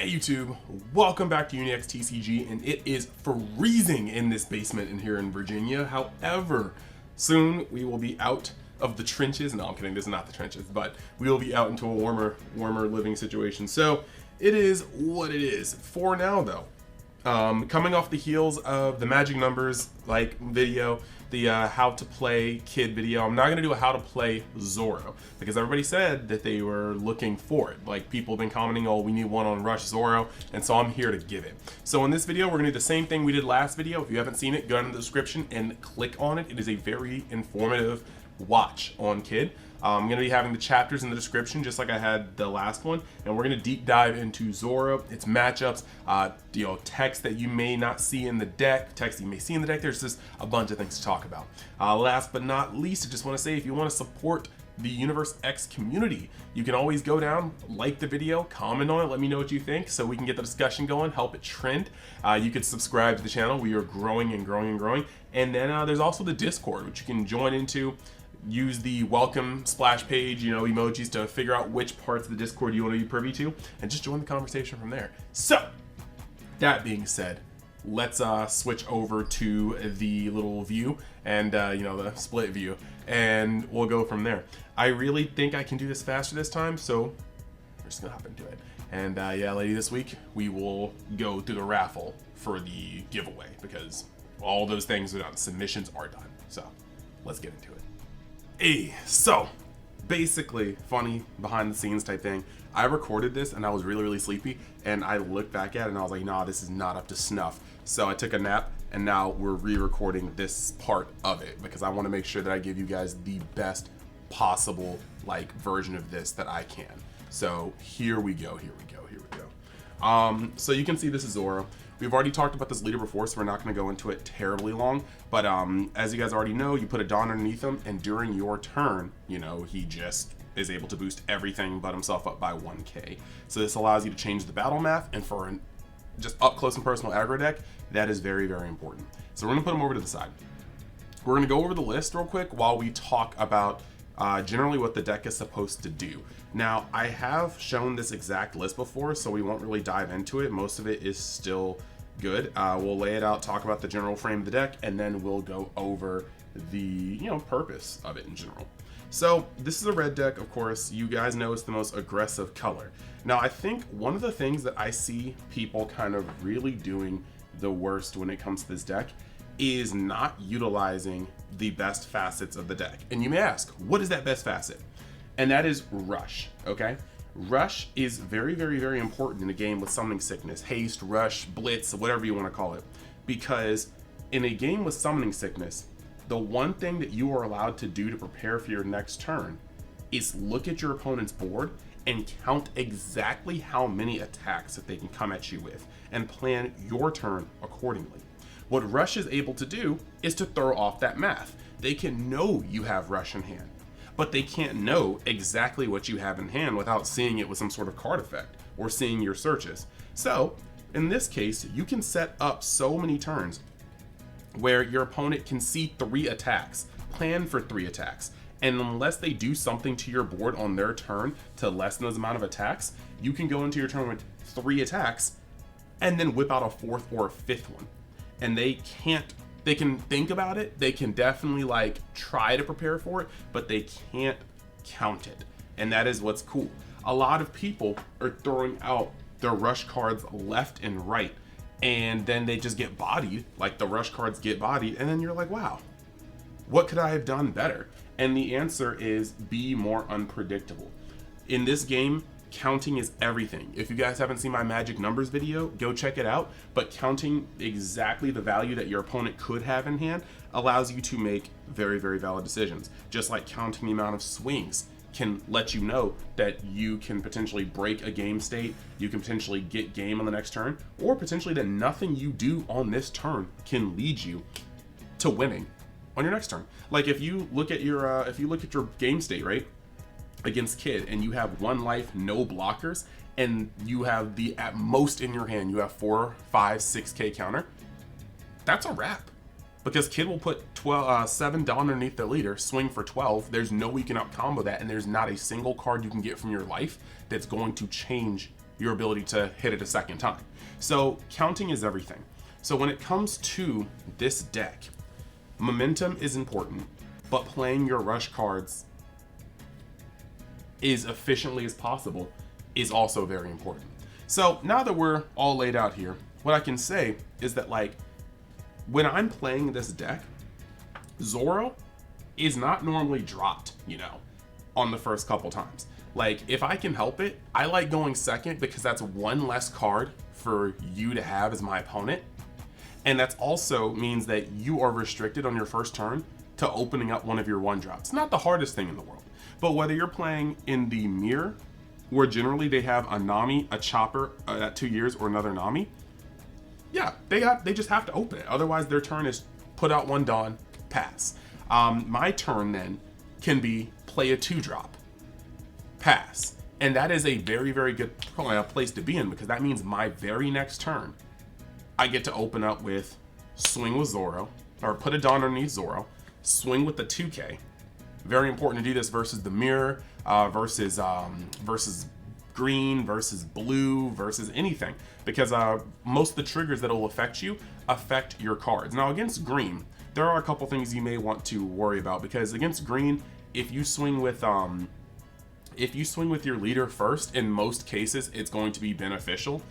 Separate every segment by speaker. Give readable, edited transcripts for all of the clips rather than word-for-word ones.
Speaker 1: Hey YouTube, welcome back to UniXTCG, and it is freezing in this basement in here in Virginia. However, soon we will be out of the trenches. No, I'm kidding, this is not the trenches, but we will be out into a warmer living situation. So it is what it is. For now though, coming off the heels of the magic numbers video, the how to play kid video, I'm not going to do a how to play Zoro because everybody said that they were looking for it. Like, people have been commenting, oh, we need one on Rush Zoro, and so I'm here to give it. So in this video, we're going to do the same thing we did last video. If you haven't seen it, go down in the description and click on it. It is a very informative watch on kid. I'm going to be having the chapters in the description just like I had the last one, and we're going to deep dive into Zoro, its matchups, text that you may not see in the deck, text you may see in the deck. There's just a bunch of things to talk about. Last but not least, I just want to say, if you want to support the Universe X community, you can always go down, like the video, comment on it, let me know what you think so we can get the discussion going, help it trend. You could subscribe to the channel. We are growing and growing and growing. And then there's also the Discord, which you can join into. Use the welcome splash page, emojis to figure out which parts of the Discord you want to be privy to, and just join the conversation from there. So, that being said, let's switch over to the little view and the split view, and we'll go from there. I really think I can do this faster this time, so we're just gonna hop into it. And yeah, lady, this week we will go through the raffle for the giveaway because all those things are done. Submissions are done. So let's get into it. Hey, so basically, funny behind the scenes type thing, I recorded this and I was really sleepy, and I looked back at it and I was like, nah, this is not up to snuff. So I took a nap, and now we're re-recording this part of it because I want to make sure that I give you guys the best possible version of this that I can. So here we go. So you can see this is Zoro. We've already talked about this leader before, so we're not going to go into it terribly long. But as you guys already know, you put a Dawn underneath him, and during your turn, he just is able to boost everything but himself up by 1k. So this allows you to change the battle math, and for an just up close and personal aggro deck, that is very important. So we're going to put him over to the side. We're going to go over the list real quick while we talk about generally what the deck is supposed to do. Now, I have shown this exact list before, so we won't really dive into it. Most of it is still good. We'll lay it out, talk about the general frame of the deck, and then we'll go over the purpose of it in general. So this is a red deck, of course. You guys know it's the most aggressive color. Now, I think one of the things that I see people kind of really doing the worst when it comes to this deck is not utilizing the best facets of the deck. And you may ask, what is that best facet? And that is Rush, okay? Rush is very important in a game with Summoning Sickness, Haste, Rush, Blitz, whatever you want to call it. Because in a game with Summoning Sickness, the one thing that you are allowed to do to prepare for your next turn is look at your opponent's board and count exactly how many attacks that they can come at you with and plan your turn accordingly. What Rush is able to do is to throw off that math. They can know you have Rush in hand, but they can't know exactly what you have in hand without seeing it with some sort of card effect or seeing your searches. So in this case, you can set up so many turns where your opponent can see 3 attacks, plan for 3 attacks, and unless they do something to your board on their turn to lessen those amount of attacks, you can go into your turn with 3 attacks and then whip out a 4th or a 5th one. And they can think about it, they can definitely try to prepare for it, but they can't count it. And that is what's cool. A lot of people are throwing out their Rush cards left and right, and then they just get bodied, the Rush cards get bodied, and then you're like, wow, what could I have done better? And the answer is be more unpredictable. In this game, counting is everything. If you guys haven't seen my magic numbers video, go check it out. But counting exactly the value that your opponent could have in hand allows you to make very valid decisions. Just like counting the amount of swings can let you know that you can potentially break a game state, you can potentially get game on the next turn, or potentially that nothing you do on this turn can lead you to winning on your next turn. If you look at your game state, right, against Kid, and you have 1 life, no blockers, and you have the at most in your hand, you have 4, 5, 6k counter, that's a wrap. Because Kid will put 7 down underneath the leader, swing for 12, there's no way you can out combo that, and there's not a single card you can get from your life that's going to change your ability to hit it a second time. So counting is everything. So when it comes to this deck, momentum is important, but playing your rush cards as efficiently as possible is also very important. So now that we're all laid out here, what I can say is that, like, when I'm playing this deck, Zoro is not normally dropped, you know, on the first couple times. Like, if I can help it, I like going second because that's one less card for you to have as my opponent. And that also means that you are restricted on your first turn to opening up one of your one drops. Not the hardest thing in the world, but whether you're playing in the mirror, where generally they have a Nami, a Chopper at 2 years, or another Nami, yeah, they just have to open it. Otherwise, their turn is put out one Dawn, pass. My turn then can be play a 2-drop, pass. And that is a very, very good place to be in, because that means my very next turn, I get to open up with swing with Zoro, or put a Dawn underneath Zoro, swing with the 2K. Very important to do this versus the mirror, versus green, versus blue, versus anything, because most of the triggers that will affect you affect your cards. Now against green, there are a couple things you may want to worry about, because against green, if you swing with your leader first, in most cases, it's going to be beneficial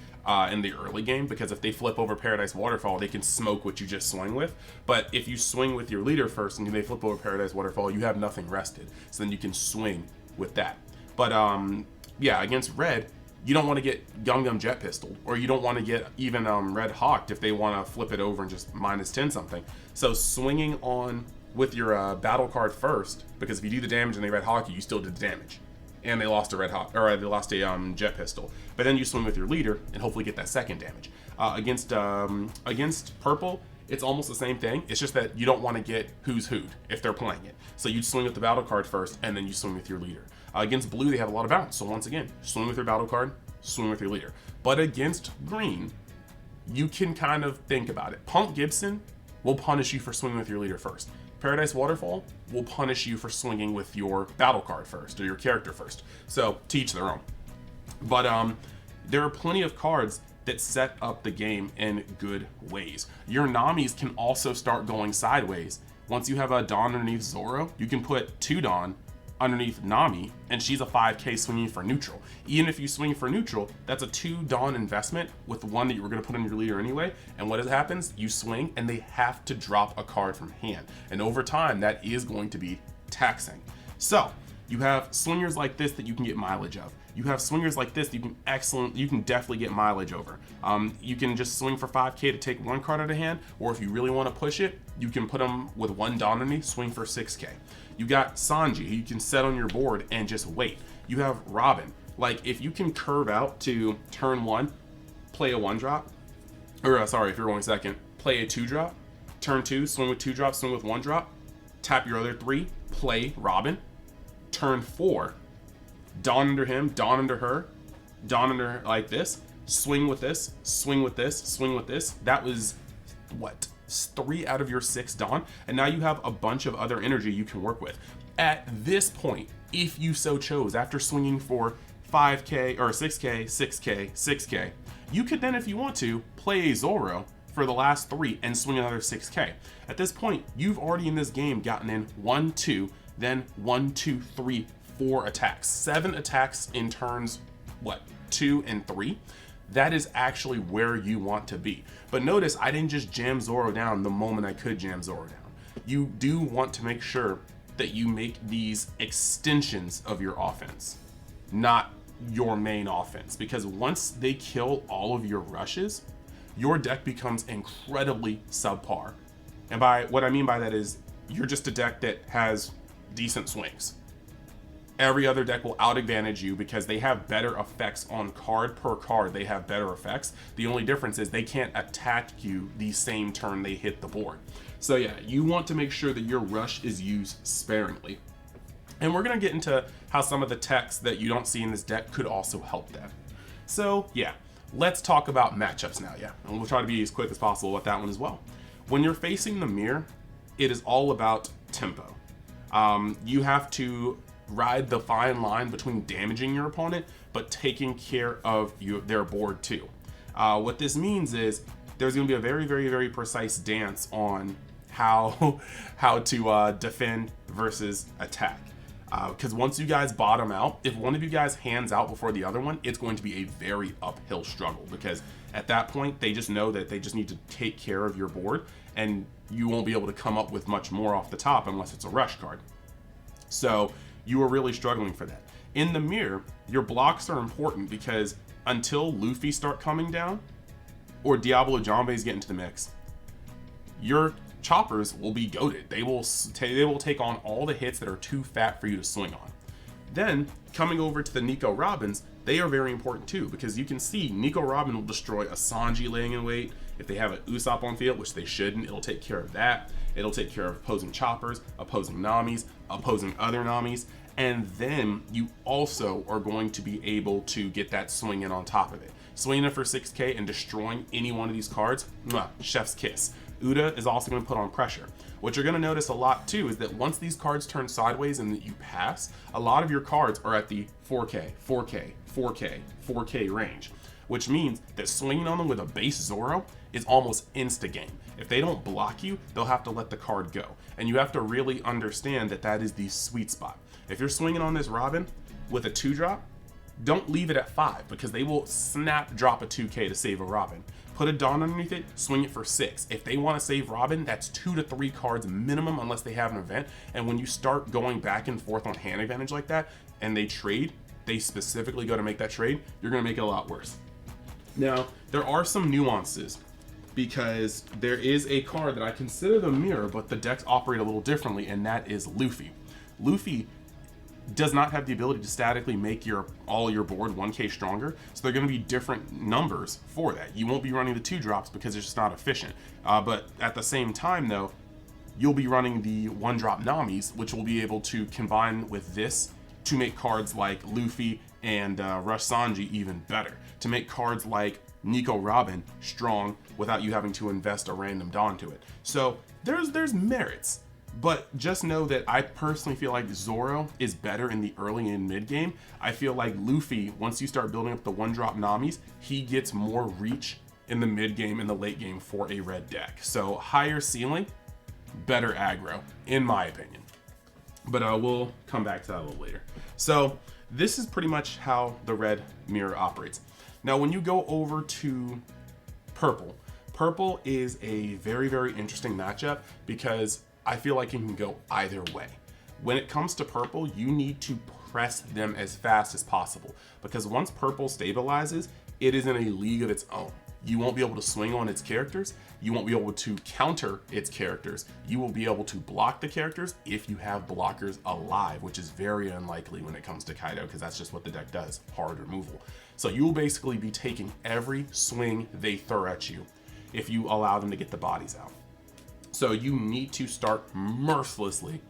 Speaker 1: in the early game, because if they flip over Paradise Waterfall, they can smoke what you just swing with. But if you swing with your leader first and they flip over Paradise Waterfall, you have nothing rested. So then you can swing with that. But yeah, against red, you don't want to get Gum Gum Jet Pistol, or you don't want to get even Red Hawked if they want to flip it over and just -10 something. So swinging on with your battle card first, because if you do the damage and they Red Hawk you still did the damage. And they lost a Red Hawk, or they lost a Jet Pistol. But then you swing with your leader and hopefully get that second damage. Against purple, it's almost the same thing. It's just that you don't want to get who's who'd if they're playing it. So you swing with the battle card first, and then you swing with your leader. Against blue, they have a lot of bounce. So once again, swing with your battle card, swing with your leader. But against green, you can kind of think about it. Punk Gibson will punish you for swinging with your leader first. Paradise Waterfall will punish you for swinging with your battle card first, or your character first. So to each their own. But there are plenty of cards that set up the game in good ways. Your Namis can also start going sideways. Once you have a Dawn underneath Zoro, you can put 2 Dawn underneath Nami, and she's a 5k swinging for neutral. Even if you swing for neutral, that's a 2 Dawn investment with one that you were going to put on your leader anyway. And what happens? You swing, and they have to drop a card from hand. And over time, that is going to be taxing. So you have swingers like this that you can get mileage of. You have swingers like this that you can definitely get mileage over. You can just swing for 5k to take one card out of hand, or if you really want to push it, you can put them with 1 Dawn underneath, swing for 6k. You got Sanji, who you can set on your board and just wait. You have Robin. Like, if you can curve out to turn 1, play a 1-drop, or sorry, if you're going second, play a 2-drop, turn 2, swing with 2 drops, swing with 1 drop, tap your other 3, play Robin, turn 4, Dawn under him, Dawn under her, Dawn under her, like this, swing with this, swing with this, swing with this. That was, what, 3 out of your 6 Dawn, and now you have a bunch of other energy you can work with. At this point, if you so chose, after swinging for 5k or 6k, 6k, 6k, you could then, if you want to, play a Zoro for the last 3 and swing another 6k. At this point, you've already in this game gotten in 1, 2, then 1, 2, 3, 4 attacks. 7 attacks in turns, what, 2 and 3? That is actually where you want to be. But notice I didn't just jam Zoro down the moment I could jam Zoro down. You do want to make sure that you make these extensions of your offense, not your main offense, because once they kill all of your rushes, your deck becomes incredibly subpar. And by what I mean by that is you're just a deck that has decent swings. Every other deck will out advantage you because they have better effects on card per card. They have better effects. The only difference is they can't attack you the same turn they hit the board. So yeah, you want to make sure that your rush is used sparingly. And we're gonna get into how some of the techs that you don't see in this deck could also help that. So yeah, let's talk about matchups now, yeah. And we'll try to be as quick as possible with that one as well. When you're facing the mirror, it is all about tempo. You have to ride the fine line between damaging your opponent, but taking care of their board too. What this means is there's going to be a very, very, very precise dance on how to defend versus attack. Because once you guys bottom out, if one of you guys hands out before the other one, it's going to be a very uphill struggle, because at that point they just know that they just need to take care of your board, and you won't be able to come up with much more off the top unless it's a rush card. So you are really struggling for that. In the mirror, your blocks are important, because until Luffy start coming down or Diablo Jambes get into the mix, your choppers will be goated. They will take on all the hits that are too fat for you to swing on. Then coming over to the Nico Robins, they are very important too, because you can see Nico Robin will destroy a Sanji laying in wait. If they have an Usopp on field, which they shouldn't, it'll take care of that. It'll take care of opposing choppers, opposing Namis, opposing other Namis, and then you also are going to be able to get that swing in on top of it. Swinging it for 6k and destroying any one of these cards, chef's kiss. Uda is also going to put on pressure. What you're going to notice a lot too is that once these cards turn sideways and that you pass, a lot of your cards are at the 4k, 4k, 4k, 4k range, which means that swinging on them with a base Zoro is almost insta-game. If they don't block you, they'll have to let the card go. And you have to really understand that that is the sweet spot. If you're swinging on this Robin with a 2-drop, don't leave it at 5, because they will snap drop a 2k to save a Robin. Put a Dawn underneath it, swing it for 6. If they want to save Robin, that's 2 to 3 cards minimum unless they have an event. And when you start going back and forth on hand advantage like that, and they trade, they specifically go to make that trade, you're going to make it a lot worse. Now, there are some nuances, because there is a card that I consider the mirror, but the decks operate a little differently, and that is Luffy. Luffy does not have the ability to statically make all your board 1k stronger, so they're going to be different numbers for that. You won't be running the 2-drops because it's just not efficient, but at the same time though, you'll be running the 1-drop Namis, which will be able to combine with this to make cards like Luffy and Rush Sanji even better, to make cards like Nico Robin strong without you having to invest a random Dawn to it. So there's merits. But just know that I personally feel like Zoro is better in the early and mid game. I feel like Luffy, once you start building up the 1-drop Namis, he gets more reach in the mid game and the late game for a red deck. So higher ceiling, better aggro, in my opinion. But we'll come back to that a little later. So this is pretty much how the red mirror operates. Now when you go over to purple, purple is a very, very interesting matchup, because I feel like it can go either way. When it comes to purple, you need to press them as fast as possible, because once purple stabilizes, it is in a league of its own. You won't be able to swing on its characters. You won't be able to counter its characters. You will be able to block the characters if you have blockers alive, which is very unlikely when it comes to Kaido, because that's just what the deck does, hard removal. So you will basically be taking every swing they throw at you if you allow them to get the bodies out. So you need to start mercilessly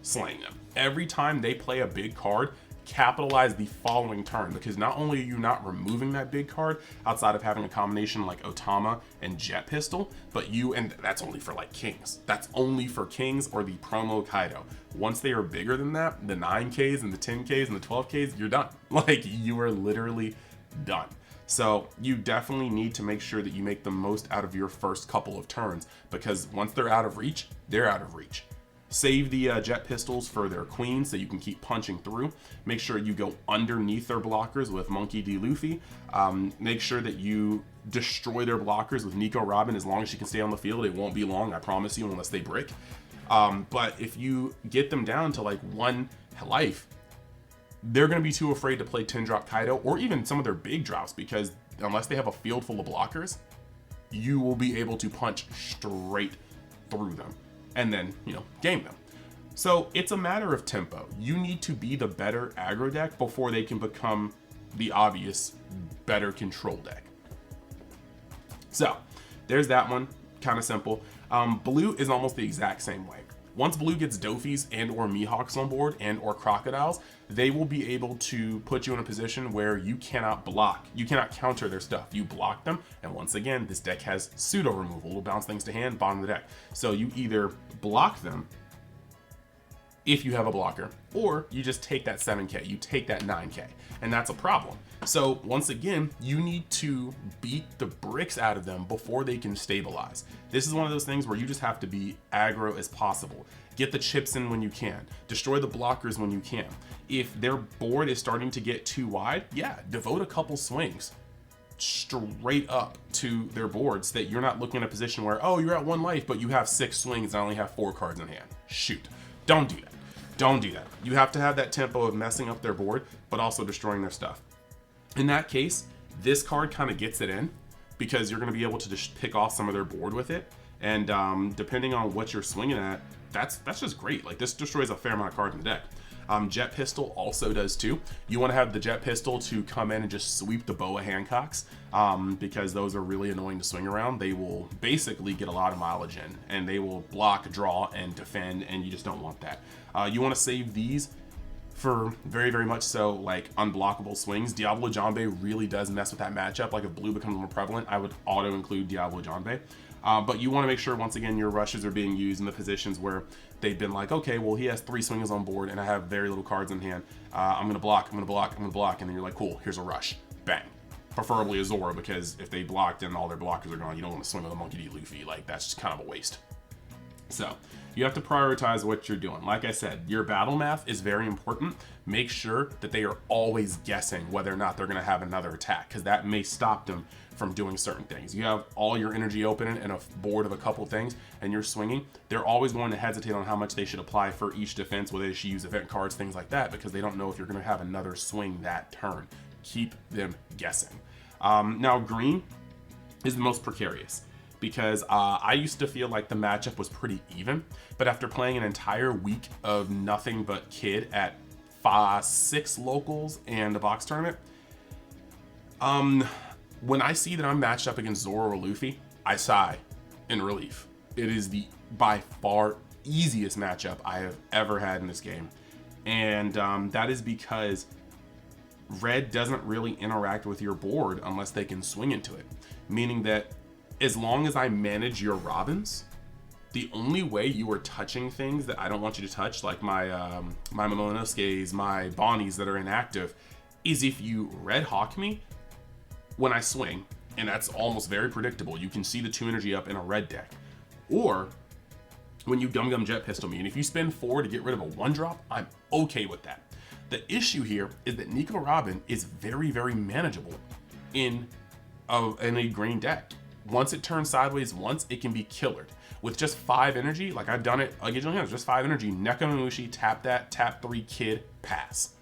Speaker 1: slaying them. Every time they play a big card, capitalize the following turn, because not only are you not removing that big card outside of having a combination like Otama and Jet Pistol, but and that's only for like kings. That's only for kings or the promo Kaido. Once they are bigger than that, the 9Ks and the 10Ks and the 12Ks, you're done. Like, you are literally done. So you definitely need to make sure that you make the most out of your first couple of turns, because once they're out of reach, they're out of reach. Save the jet pistols for their queen so you can keep punching through. Make sure you go underneath their blockers with Monkey D. Luffy. Make sure that you destroy their blockers with Nico Robin. As long as she can stay on the field, it won't be long, I promise you, unless they brick. But if you get them down to like 1 life, they're going to be too afraid to play 10-drop Kaido or even some of their big drops, because unless they have a field full of blockers, you will be able to punch straight through them and then, game them. So it's a matter of tempo. You need to be the better aggro deck before they can become the obvious better control deck. So there's that one, kind of simple. Blue is almost the exact same way. Once blue gets Dofis and or Mihawks on board and or Crocodiles, they will be able to put you in a position where you cannot block. You cannot counter their stuff. You block them, and once again, this deck has pseudo removal. It'll bounce things to hand, bottom of the deck. So you either block them if you have a blocker, or you just take that 7k, you take that 9k, and that's a problem. So once again, you need to beat the bricks out of them before they can stabilize. This is one of those things where you just have to be aggro as possible. Get the chips in when you can, destroy the blockers when you can. If their board is starting to get too wide, yeah, devote a couple swings straight up to their board so that you're not looking in a position where, oh, you're at 1 life, but you have 6 swings and only have 4 cards in hand. Shoot, don't do that. Don't do that. You have to have that tempo of messing up their board, but also destroying their stuff. In that case, this card kind of gets it in because you're going to be able to just pick off some of their board with it. And depending on what you're swinging at, that's just great. Like, this destroys a fair amount of cards in the deck. Jet Pistol also does too. You want to have the Jet Pistol to come in and just sweep the Boa Hancocks because those are really annoying to swing around. They will basically get a lot of mileage in, and they will block, draw, and defend, and you just don't want that. You want to save these for very, very much so like unblockable swings. Diablo Janbei really does mess with that matchup. Like, if blue becomes more prevalent, I would auto include Diablo Janbei. But you want to make sure, once again, your rushes are being used in the positions where they've been like, okay, well, he has 3 swings on board and I have very little cards in hand. I'm going to block, I'm going to block, I'm going to block. And then you're like, cool, here's a rush. Bang. Preferably a Zoro, because if they blocked and all their blockers are gone, you don't want to swing with a Monkey D. Luffy. Like, that's just kind of a waste. So you have to prioritize what you're doing. Like I said, your battle math is very important. Make sure that they are always guessing whether or not they're going to have another attack, because that may stop them from doing certain things. You have all your energy open and a board of a couple things, and you're swinging. They're always going to hesitate on how much they should apply for each defense, whether they should use event cards, things like that, because they don't know if you're going to have another swing that turn. Keep them guessing. Now, green is the most precarious, because I used to feel like the matchup was pretty even, but after playing an entire week of nothing but Kid at 6 locals and a box tournament, when I see that I'm matched up against Zoro or Luffy, I sigh in relief. It is the by far easiest matchup I have ever had in this game, and that is because red doesn't really interact with your board unless they can swing into it, meaning that as long as I manage your Robins, the only way you are touching things that I don't want you to touch, like my Momonosuke's, my Bonnies that are inactive, is if you Red Hawk me when I swing, and that's almost very predictable. You can see the 2 energy up in a red deck. Or when you Gum Gum Jet Pistol me, and if you spend 4 to get rid of a 1-drop, I'm okay with that. The issue here is that Nico Robin is very, very manageable in a green deck. Once it turns sideways once, it can be killered. With just 5 energy, like I've done it occasionally, just 5 energy, Nekomamushi, tap that, tap 3, Kid, pass.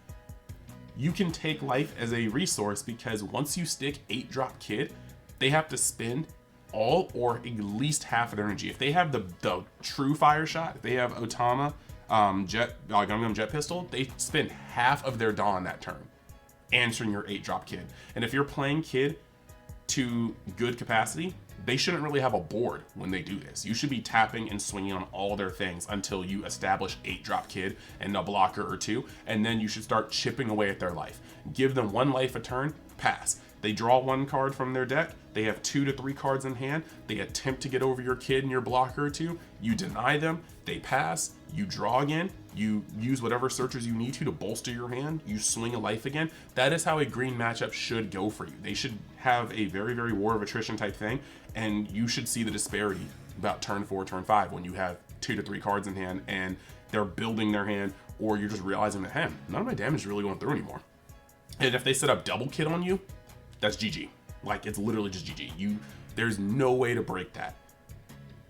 Speaker 1: You can take life as a resource, because once you stick 8-drop Kid, they have to spend all or at least half of their energy. If they have the true fire shot, if they have Otama, Gum Gum Jet Pistol, they spend half of their Dawn that turn answering your 8-drop Kid. And if you're playing Kid to good capacity, they shouldn't really have a board when they do this. You should be tapping and swinging on all their things until you establish 8-drop Kid and a blocker or 2, and then you should start chipping away at their life. Give them 1 life a turn, pass. They draw 1 card from their deck, they have 2 to 3 cards in hand, they attempt to get over your Kid and your blocker or 2, you deny them, they pass, you draw again, you use whatever searchers you need to bolster your hand, you swing a life again. That is how a green matchup should go for you. They should have a very, very war of attrition type thing, and you should see the disparity about turn 4, turn 5, when you have 2 to 3 cards in hand and they're building their hand, or you're just realizing that, hey, none of my damage is really going through anymore. And if they set up double Kid on you, that's GG. Like, it's literally just GG. There's no way to break that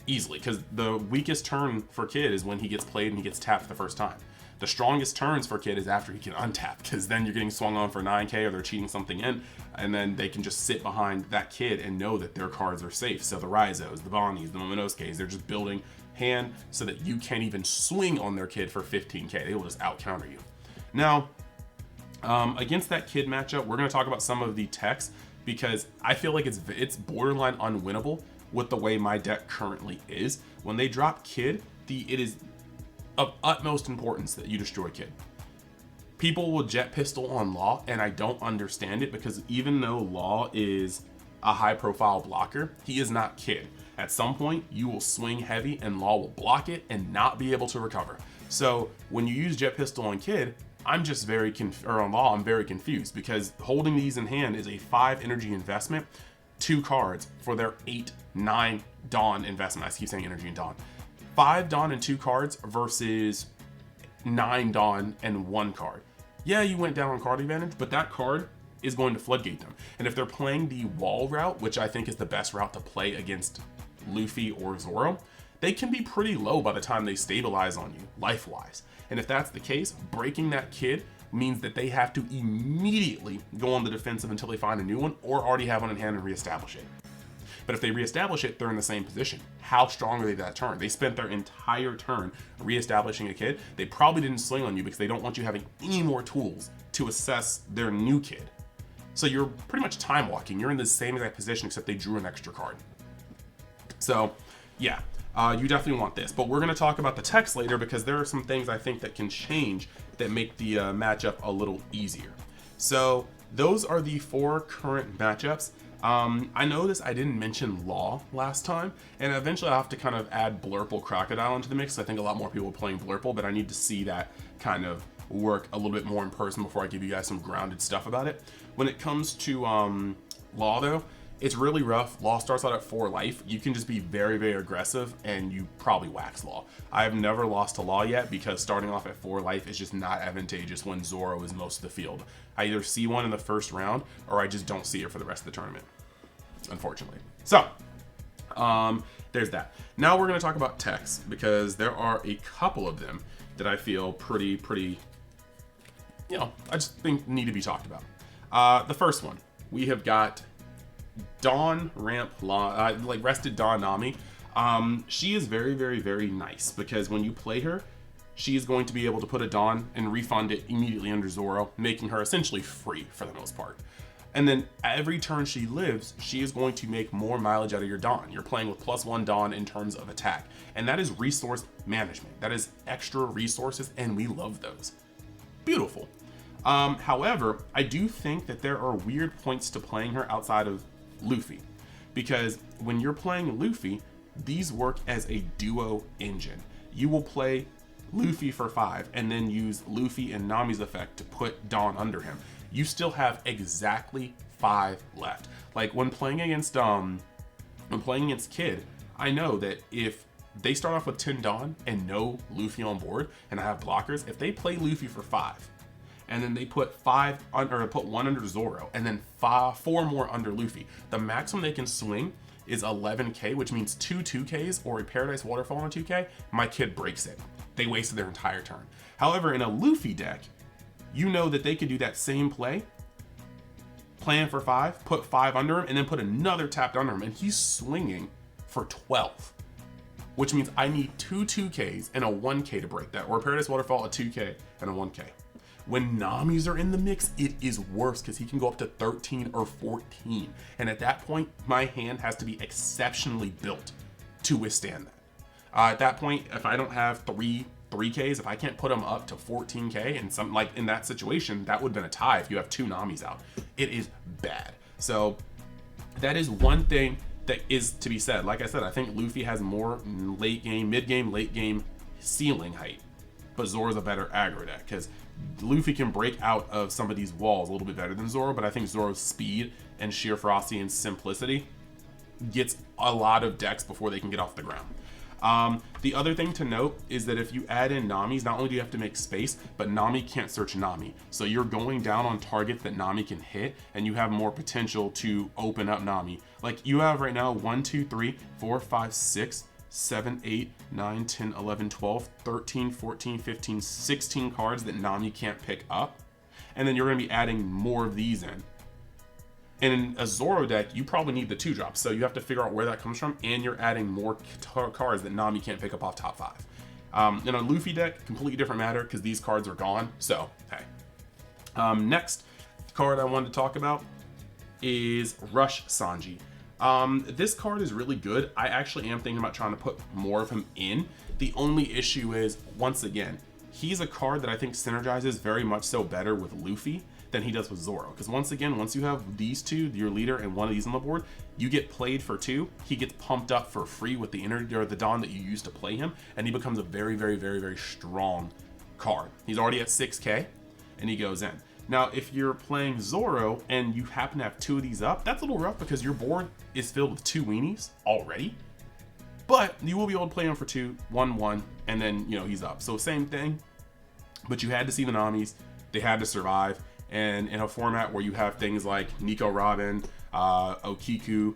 Speaker 1: easily, because the weakest turn for Kid is when he gets played and he gets tapped the first time. The strongest turns for Kid is after he can untap, because then you're getting swung on for 9k or they're cheating something in, and then they can just sit behind that Kid and know that their cards are safe. So the Raizos, the Bonnies, the Momonosuke's, they're just building hand so that you can't even swing on their Kid for 15k. They will just out counter you. Now, against that Kid matchup, we're going to talk about some of the techs, because I feel like it's borderline unwinnable with the way my deck currently is. When they drop Kid, it is of utmost importance that you destroy Kid. People will Jet Pistol on Law, and I don't understand it, because even though Law is a high profile blocker, he is not Kid. At some point, you will swing heavy and Law will block it and not be able to recover. So when you use Jet Pistol on Kid, I'm just very on Law, I'm very confused, because holding these in hand is a 5 energy investment, 2 cards for their 8-9 Dawn investment. I keep saying energy and Dawn. 5 Dawn and 2 cards versus 9 Dawn and 1 card. Yeah, you went down on card advantage, but that card is going to floodgate them. And if they're playing the wall route, which I think is the best route to play against Luffy or Zoro, they can be pretty low by the time they stabilize on you, life-wise. And if that's the case, breaking that Kid means that they have to immediately go on the defensive until they find a new one, or already have one in hand and reestablish it. But if they reestablish it, they're in the same position. How strong are they that turn? They spent their entire turn reestablishing a Kid. They probably didn't swing on you because they don't want you having any more tools to assess their new Kid. So you're pretty much time walking. You're in the same exact position, except they drew an extra card. So yeah, you definitely want this. But we're going to talk about the text later, because there are some things I think that can change that make the matchup a little easier. So those are the 4 current matchups. I noticed I didn't mention Law last time, and eventually I'll have to kind of add Blurple Crocodile into the mix. I think a lot more people are playing Blurple, but I need to see that kind of work a little bit more in person before I give you guys some grounded stuff about it. When it comes to Law though, it's really rough. Law starts out at 4 life. You can just be very, very aggressive and you probably wax Law. I've never lost to Law yet, because starting off at 4 life is just not advantageous when Zoro is most of the field. I either see one in the first round or I just don't see it for the rest of the tournament, unfortunately. So there's that. Now we're going to talk about techs, because there are a couple of them that I feel pretty, you know, I just think need to be talked about. The first one, we have got Dawn Ramp like rested Dawn Nami. She is very, very, very nice, because when you play her, she is going to be able to put a Dawn and refund it immediately under Zoro, making her essentially free for the most part. And then every turn she lives, she is going to make more mileage out of your Dawn. You're playing with +1 Dawn in terms of attack, and that is resource management. That is extra resources, and we love those. Beautiful. However, I do think that there are weird points to playing her outside of Luffy, because when you're playing Luffy, these work as a duo engine. You will play Luffy for 5 and then use Luffy and Nami's effect to put Dawn under him. You still have exactly 5 left. Like when playing against Kid, I know that if they start off with 10 Dawn and no Luffy on board, and I have blockers, if they play Luffy for 5 and then they put 5 under, or put 1 under Zoro, and then 4 more under Luffy, the maximum they can swing is 11k, which means 2 2ks or a Paradise Waterfall on 2k. My Kid breaks it. They wasted their entire turn. However, in a Luffy deck, you know that they could do that same play, plan for 5, put 5 under him, and then put another tapped under him, and he's swinging for 12, which means I need 2 2ks and a 1k to break that, or a Paradise Waterfall, a 2k, and a 1k. When Namis are in the mix, it is worse, because he can go up to 13 or 14. And at that point, my hand has to be exceptionally built to withstand that. At that point, if I don't have 3Ks, if I can't put them up to 14k, and some, like in that situation, that would have been a tie if you have 2 Namis out. It is bad. So that is one thing that is to be said. Like I said, I think Luffy has more late game, mid game, late game ceiling height, but Zoro's a better aggro deck, because Luffy can break out of some of these walls a little bit better than Zoro, but I think Zoro's speed and sheer ferocity and simplicity gets a lot of decks before they can get off the ground. The other thing to note is that if you add in Namis, not only do you have to make space, but Nami can't search Nami. So you're going down on targets that Nami can hit, and you have more potential to open up Nami. Like you have right now 1, 2, 3, 4, 5, 6, 7, 8, 9, 10, 11, 12, 13, 14, 15, 16 cards that Nami can't pick up. And then you're going to be adding more of these in. And in a Zoro deck, you probably need the 2-drops. So you have to figure out where that comes from, and you're adding more cards that Nami can't pick up off top 5. In a Luffy deck, completely different matter, because these cards are gone. So, hey. Next card I wanted to talk about is Rush Sanji. This card is really good. I actually am thinking about trying to put more of him in. The only issue is, once again, he's a card that I think synergizes very much so better with Luffy than he does with Zoro. Because once again, once you have these two, your leader and one of these on the board, you get played for 2. He gets pumped up for free with the energy or the Dawn that you use to play him, and he becomes a very, very, very, very strong card. He's already at 6k, and he goes in. Now, if you're playing Zoro and you happen to have 2 of these up, that's a little rough because your board is filled with 2 weenies already. But you will be able to play him for 2, 1, and then, you know, he's up. So same thing, but you had to see the Namis. They had to survive. And in a format where you have things like Nico Robin, Okiku,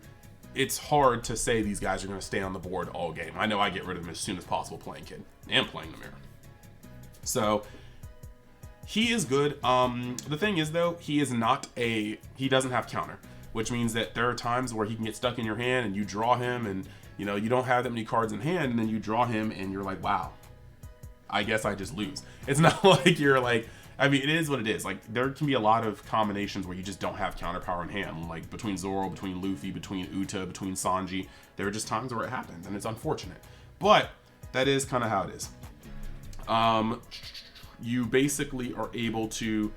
Speaker 1: it's hard to say these guys are going to stay on the board all game. I know I get rid of them as soon as possible playing Kid and playing the Mirror. So he is good. The thing is though, he doesn't have counter, which means that there are times where he can get stuck in your hand and you draw him and, you know, you don't have that many cards in hand and then you draw him and you're like, wow, I guess I just lose. It's not like you're like, I mean, it is what it is. Like, there can be a lot of combinations where you just don't have counter power in hand. Like, between Zoro, between Luffy, between Uta, between Sanji. There are just times where it happens, and it's unfortunate. But, that is kind of how it is. You basically are able to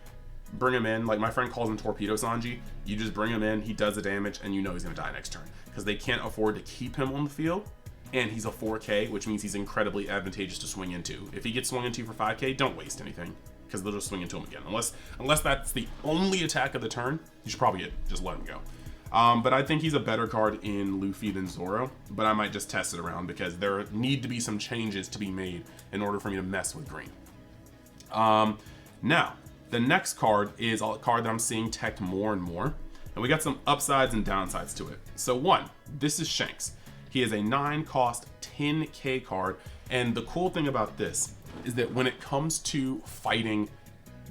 Speaker 1: bring him in. Like, my friend calls him Torpedo Sanji. You just bring him in, he does the damage, and you know he's going to die next turn. Because they can't afford to keep him on the field. And he's a 4k, which means he's incredibly advantageous to swing into. If he gets swung into for 5k, don't waste anything, because they'll just swing into him again. Unless that's the only attack of the turn, you should probably just let him go. But I think he's a better card in Luffy than Zoro, but I might just test it around because there need to be some changes to be made in order for me to mess with green. Now, the next card is a card that I'm seeing teched more and more, and we got some upsides and downsides to it. So 1, this is Shanks. He is a 9 cost 10k card, and the cool thing about this is that when it comes to fighting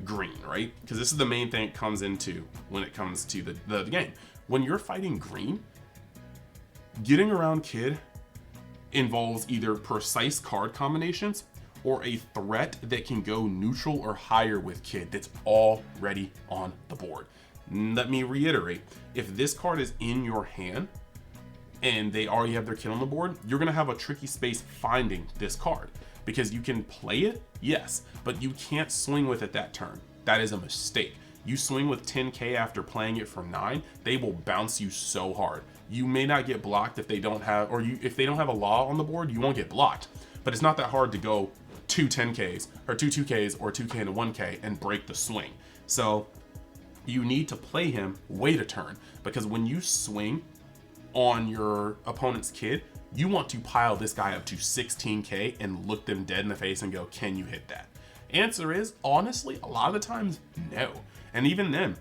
Speaker 1: green, right? Because this is the main thing it comes into when it comes to the game. When you're fighting green, getting around Kid involves either precise card combinations or a threat that can go neutral or higher with Kid that's already on the board. Let me reiterate, if this card is in your hand and they already have their Kid on the board, you're gonna have a tricky space finding this card. Because you can play it, yes, but you can't swing with it that turn. That is a mistake. You swing with 10k after playing it for 9, they will bounce you so hard. You may not get blocked if they don't have, if they don't have a law on the board, you won't get blocked. But it's not that hard to go 2 10ks, or 2 2ks, or 2k and a 1k and break the swing. So you need to play him, wait a turn, because when you swing on your opponent's Kid, you want to pile this guy up to 16k and look them dead in the face and go, can you hit that? Answer is, honestly, a lot of the times, no. And even then,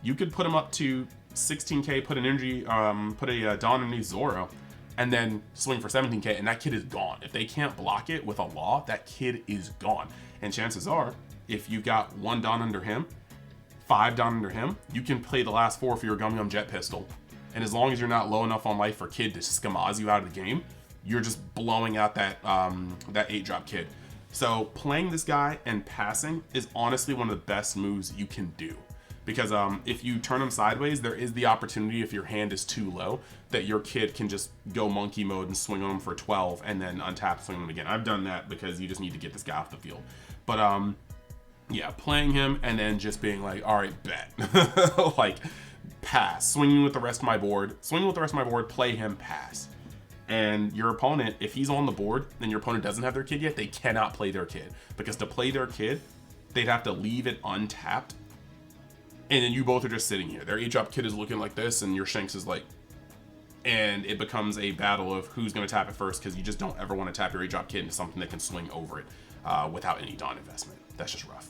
Speaker 1: you could put him up to 16k, put an energy, put a Dawn underneath Zoro, and then swing for 17k, and that Kid is gone. If they can't block it with a law, that Kid is gone. And chances are, if you got 1 Dawn under him, 5 Dawn under him, you can play the last 4 for your Gum Gum Jet Pistol. And as long as you're not low enough on life for Kid to scamaz you out of the game, you're just blowing out that 8-drop Kid. So playing this guy and passing is honestly one of the best moves you can do. Because if you turn him sideways, there is the opportunity, if your hand is too low, that your Kid can just go monkey mode and swing on him for 12 and then untap, swing him again. I've done that because you just need to get this guy off the field. But yeah, playing him and then just being like, all right, bet. Like, pass, swinging with the rest of my board, play him, pass. And your opponent, if he's on the board and your opponent doesn't have their Kid yet, they cannot play their Kid. Because to play their Kid, they'd have to leave it untapped. And then you both are just sitting here. Their 8-drop Kid is looking like this, and your Shanks is like, and it becomes a battle of who's going to tap it first, because you just don't ever want to tap your 8-drop Kid into something that can swing over it without any Dawn investment. That's just rough.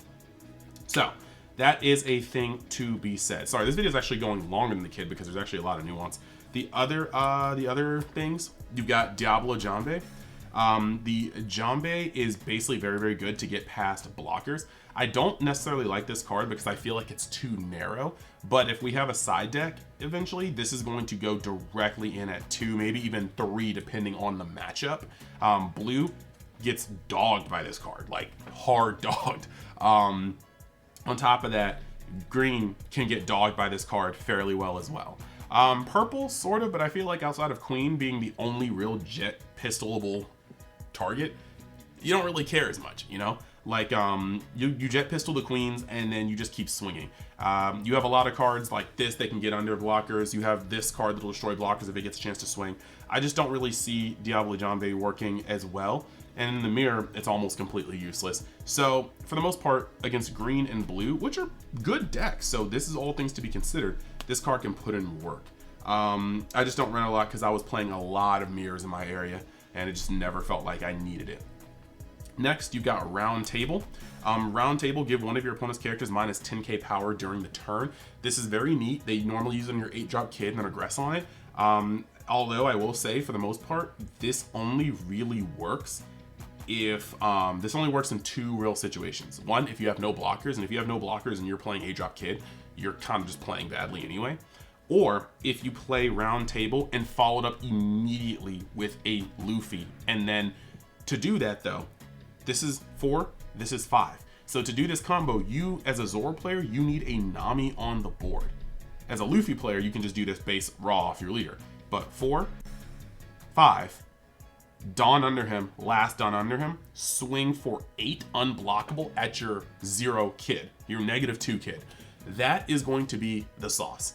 Speaker 1: So, that is a thing to be said. Sorry, this video is actually going longer than the Kid because there's actually a lot of nuance. The other things, you've got Diablo Jambe. The Jambe is basically very, very good to get past blockers. I don't necessarily like this card because I feel like it's too narrow, but if we have a side deck, eventually this is going to go directly in at 2, maybe even 3, depending on the matchup. Blue gets dogged by this card, like hard dogged. On top of that, green can get dogged by this card fairly well as well. Purple, sort of, but I feel like outside of Queen being the only real jet pistolable target, you don't really care as much, you know? Like you jet pistol the queens and then you just keep swinging. You have a lot of cards like this that can get under blockers. You have this card that will destroy blockers if it gets a chance to swing. I just don't really see Diablo Jambe working as well. And in the mirror, it's almost completely useless. So for the most part, against green and blue, which are good decks, so this is all things to be considered, this card can put in work. I just don't run a lot because I was playing a lot of mirrors in my area and it just never felt like I needed it. Next, you've got Round Table. Round Table, give one of your opponent's characters minus 10k power during the turn. This is very neat. They normally use it on your 8-drop kid and then aggress on it. Although I will say, for the most part, this only really works if this only works in 2 real situations. One, if you have no blockers, and if you have no blockers and you're playing 8-drop kid, you're kind of just playing badly anyway. Or if you play Round Table and followed up immediately with a Luffy. And then to do that though, this is 4, this is 5. So to do this combo, you as a Zoro player, you need a Nami on the board. As a Luffy player, you can just do this base raw off your leader. But 4, 5, Dawn under him, last Dawn under him, swing for 8 unblockable at your 0 kid, your -2 kid. That is going to be the sauce.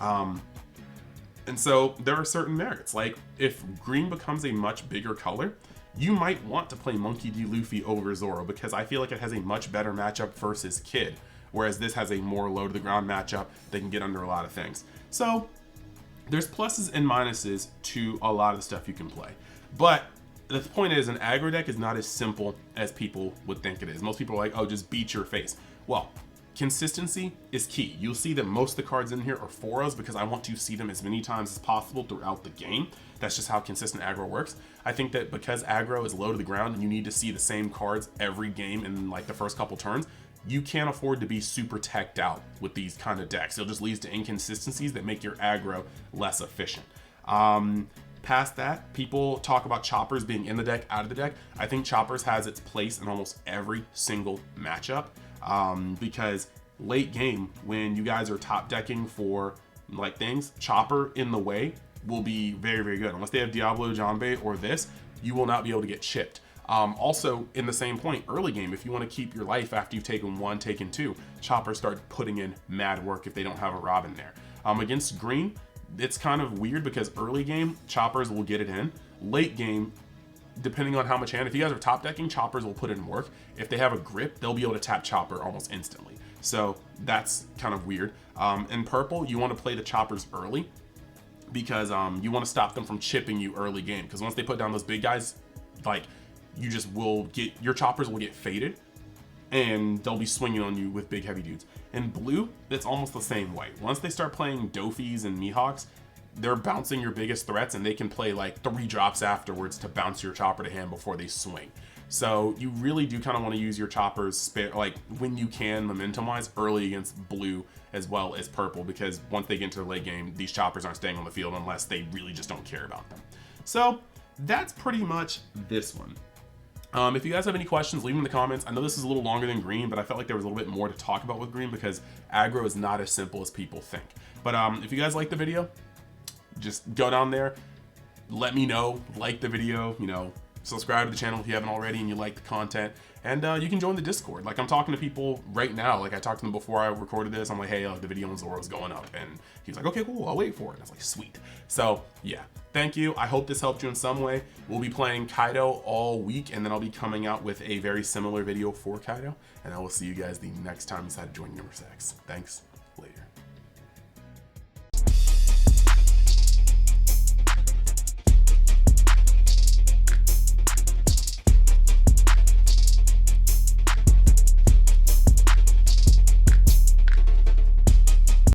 Speaker 1: And so there are certain merits. Like if green becomes a much bigger color, you might want to play Monkey D. Luffy over Zoro because I feel like it has a much better matchup versus Kid, whereas this has a more low to the ground matchup that can get under a lot of things. So there's pluses and minuses to a lot of the stuff you can play. But the point is, an aggro deck is not as simple as people would think it is. Most people are like, oh, just beat your face. Well, consistency is key. You'll see that most of the cards in here are 4s because I want to see them as many times as possible throughout the game. That's just how consistent aggro works. I think that because aggro is low to the ground and you need to see the same cards every game in like the first couple turns, you can't afford to be super teched out with these kind of decks. It'll just lead to inconsistencies that make your aggro less efficient. Past that, people talk about choppers being in the deck, out of the deck. I think choppers has its place in almost every single matchup because late game, when you guys are top decking for like things, chopper in the way will be very, very good. Unless they have Diablo Jambe or this, you will not be able to get chipped. Also, in the same point, early game, if you want to keep your life after you've taken 1, taken 2, choppers start putting in mad work if they don't have a Robin there. Against green, it's kind of weird because early game, choppers will get it in. Late game, depending on how much hand, if you guys are top decking, choppers will put it in work. If they have a grip, they'll be able to tap chopper almost instantly. So that's kind of weird. In purple, you want to play the choppers early because you want to stop them from chipping you early game. Because once they put down those big guys, like you just will get, your choppers will get faded and they'll be swinging on you with big heavy dudes. In blue, it's almost the same way. Once they start playing Dofis and Mihawks, they're bouncing your biggest threats and they can play like 3 drops afterwards to bounce your chopper to hand before they swing. So you really do kind of want to use your choppers spare, like when you can, momentum wise, early against blue as well as purple, because once they get into the late game, these choppers aren't staying on the field unless they really just don't care about them. So that's pretty much this one. If you guys have any questions, leave them in the comments. I know this is a little longer than green, but I felt like there was a little bit more to talk about with green because aggro is not as simple as people think. But if you guys like the video, just go down there, let me know, like the video, you know, subscribe to the channel if you haven't already and you like the content, and you can join the Discord. Like I'm talking to people right now, like I talked to them before I recorded this. I'm like, hey, the video on Zoro is going up, and he's like, okay, cool, I'll wait for it. And I was like, sweet. So yeah, thank you. I hope this helped you in some way. We'll be playing Kaido all week, and then I'll be coming out with a very similar video for Kaido, and I will see you guys the next time you decide to join Number 6. Thanks, later.